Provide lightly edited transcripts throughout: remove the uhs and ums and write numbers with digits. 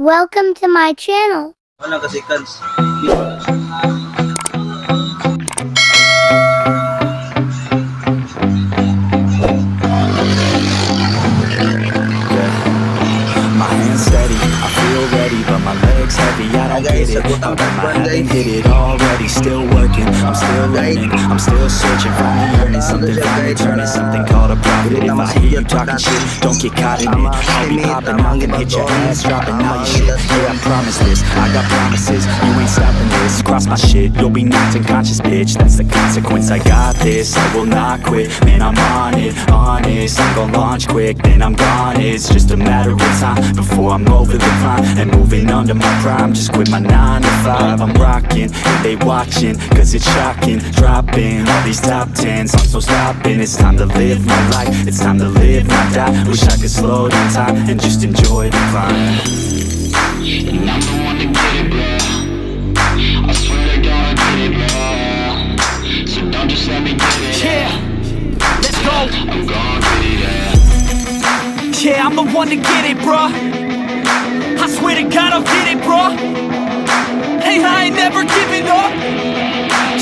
Welcome to my channel. Wala kasi cans. My hands steady, I feel ready, but my legs heavy, I don't get it. I bet my haven't hit it already, still working, I'm still learning, I'm still searching, finally earning something, finally turning something called a profit. If I hear you talking shit, don't get caught in it. I'll be popping out and hit your ass, dropping all your shit. Yeah, I promise this, I got promises, you ain't stopping this. Cross my shit, you'll be knocked unconscious, bitch, that's the consequence. I got this, I will not quit, man, I'm on it, honest. I'm gon' launch quick, then I'm gone, it's just a matter of time before I'm over the climb and moving under my prime. Just quit my 9 to 5, I'm rocking, and they watching, cause it's shocking. Dropping all these top 10 songs, so stopping. It's time to live my life, it's time to live, not die. Wish I could slow down time and just enjoy the climb. And I'm the one to get it, bro. I swear to God I get it, bro. So don't just let me get it. Yeah, let's go. I'm gon' get it, yeah. Yeah, I'm the one to get it, bruh. I swear to God I'll get it, bruh. Hey, I ain't never giving up.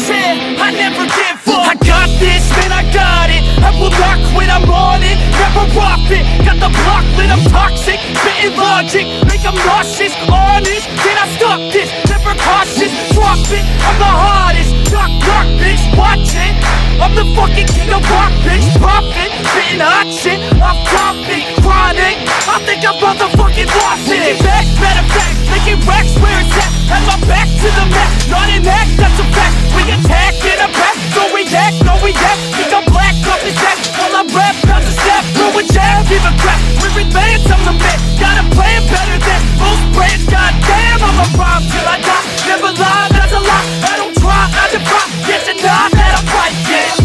Yeah, I never give up. I got this, man, I got it. I will not quit, I'm on it. Never off it. Got the block lit, I'm toxic. Spitting logic, make them nauseous. Honest, can I stop this? Never cautious, drop it. I'm the hardest. Knock, knock, bitch, watch it. I'm the fucking king of rock, bitch. Profit, spitting hot shit. I'm topic, chronic. I think I'm motherfucking lost it. Get back, matter of fact, making racks where it's at. Had my back to the mat, not an act, that's a fact. We attack in a back, don't react, no react. Think I'm black, up his back. While I rap, not to snap, throw a jab, give a crap. We're advanced, I'm the man. Got a plan better than most brands. Goddamn, I'm a rhyme till I die. Never lie, that's a lie. I don't try, I defy. Get to nod that I'm right, yeah.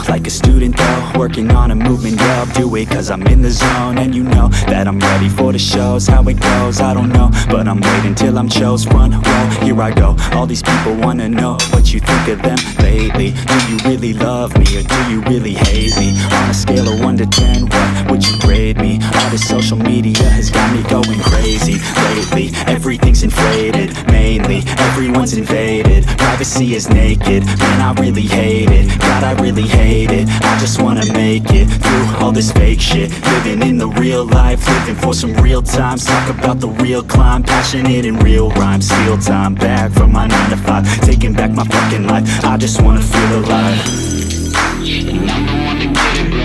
Like a student though, working on a movement, yeah, I'll do it cause I'm in the zone. And you know that I'm ready for the shows. How it goes, I don't know, but I'm waiting till I'm chose. Front row, here I go. All these people wanna know what you think of them lately. Do you really love me or do you really hate me? On a scale of 1 to 10, what would you grade me? All this social media has got me going crazy lately. Everything's inflated, mainly everyone's invaded. Privacy is naked, man, I really hate it. God, I really hate it. I just wanna make it through all this fake shit. Living in the real life, living for some real times. Talk about the real climb, passionate in real rhymes. Steal time back from my 9 to 5, taking back my fucking life. I just wanna feel alive. And I'm the one to get it, bro.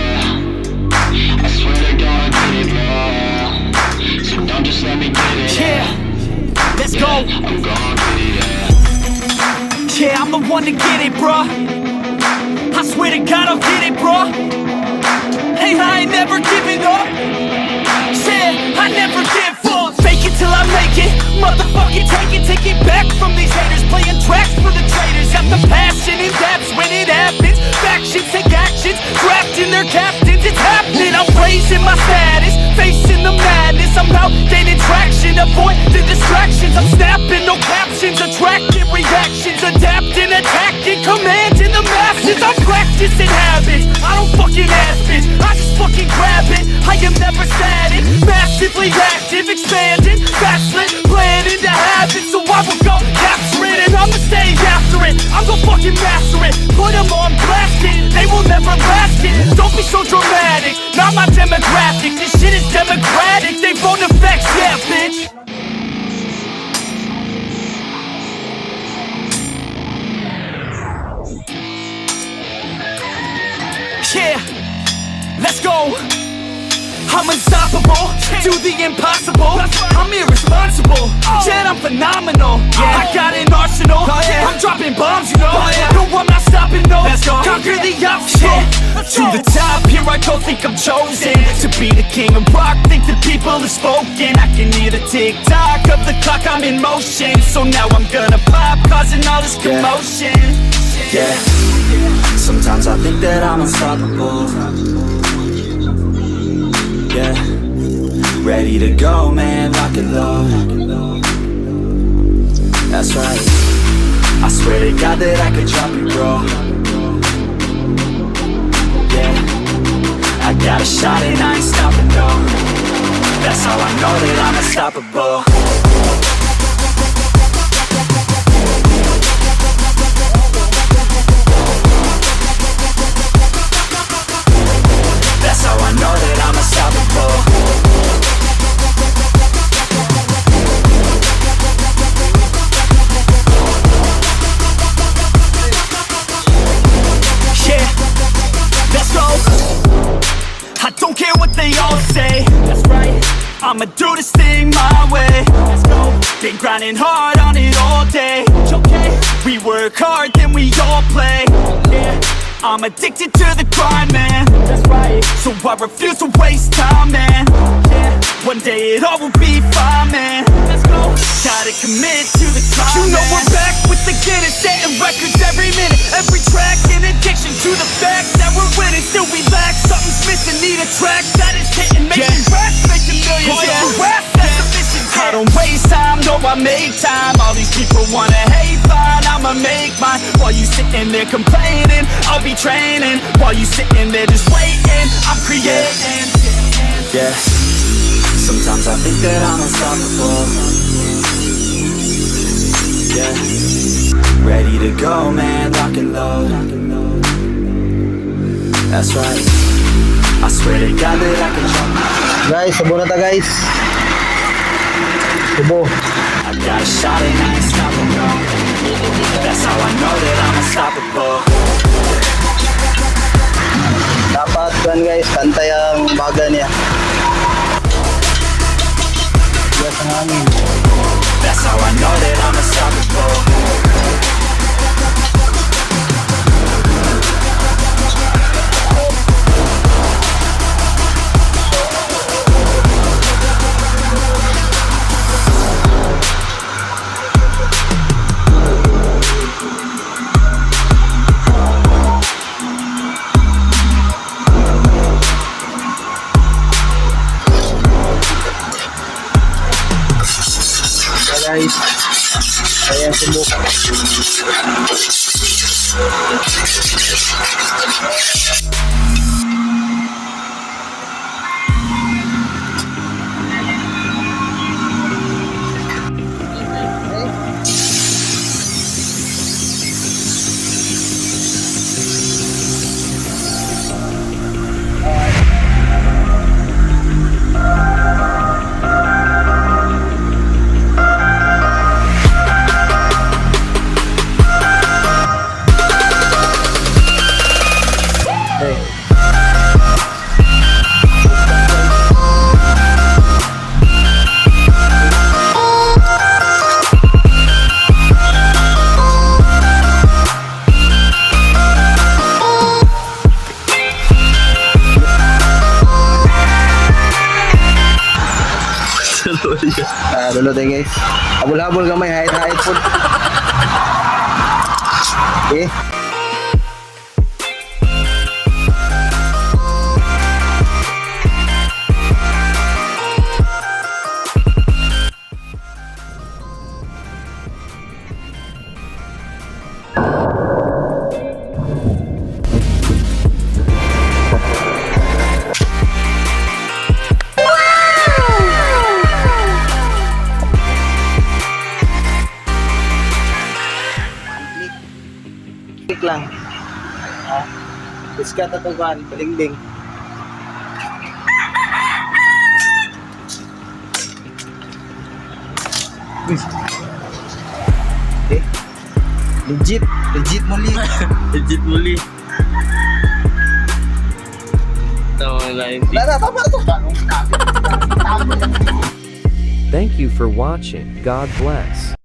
I swear to God I get it, bro. So don't just let me get it. Yeah, let's go. I'm gon' get it, yeah. Yeah, I'm the one to get it, bruh. I swear to God I'll get it, bro. Hey, I ain't never giving up. Yeah, I never give up. Fake it till I make it. Motherfucking take it back from these haters. Playing tracks for the traitors. Got the passion in depths when it happens. Factions take actions, drafting their captains. It's happening, I'm raising my status. Facing the madness, I'm out gaining traction. Avoid the distractions, I'm snapping, no captions. Attracting reactions, adapting, attacking, commanding the masses. I'm practicing habits, I don't fucking ask it, I just fucking grab it. I am never static, massively active, expanding, backslid, planning to have it. So I will go capture it and I'ma stay after it. I'm gonna fucking master it, put them on blast it. They will never last it, don't be so dramatic. Not my demographic, this shit is democratic. They vote effects, yeah bitch. Yeah, let's go. I'm unstoppable, do the impossible. I'm irresponsible, yet I'm phenomenal. I got an arsenal, I'm dropping bombs, you know. No, I'm not stopping, no. Conquer the obstacle. To the top, here I go, think I'm chosen to be the king of rock, think the people have spoken. I can hear the tick-tock of the clock, I'm in motion. So now I'm gonna pop, causing all this commotion. Yeah, sometimes I think that I'm unstoppable. Yeah, ready to go, man, lock it low. That's right. I swear to God that I could drop it, bro. Yeah, I got a shot and I ain't stopping, no. That's how I know that I'm unstoppable. That's how I know that I'm unstoppable. Yeah, let's go. I don't care what they all say. That's right, I'ma do this thing my way. Let's go. Been grinding hard on it all day. Okay, we work hard, then we all play. Yeah, I'm addicted to the grind, man. That's right, so I refuse to waste time, man. Yeah, one day it all will be fine, man. Let's go. Gotta commit to the climb. You know we're back with the Guinness, setting records every minute, every track, in addiction to the fact that we're winning. Still we lack, something's missing, need a track that is hitting, making raps, making millions. If you rap, that's the mission. I don't waste time, no, I make time. All these people wanna hate, fine, I'ma make mine. While you sitting there complaining, I'll be training. While you sitting there just waiting, I'm creating. Yeah, sometimes I think that I'm unstoppable. Yeah, ready to go, man, lock and load. That's right, I swear to God that I can jump. Guys, subo na ta guys. Subo. I got a shot and I ain't stopping, no. That's how I know that I'm unstoppable. Dapat kan guys, pantay ang baga niya. Bias ang hangin. That's how I know that I'm unstoppable. Guys, ayan subo. Dulu deh guys. Habol-habol gamay, hait-hait pun. Okay. Lang. Iskat atong kan, palingding. Okay. Legit muli. Legit muli. Tama na hindi. Thank you for watching. God bless.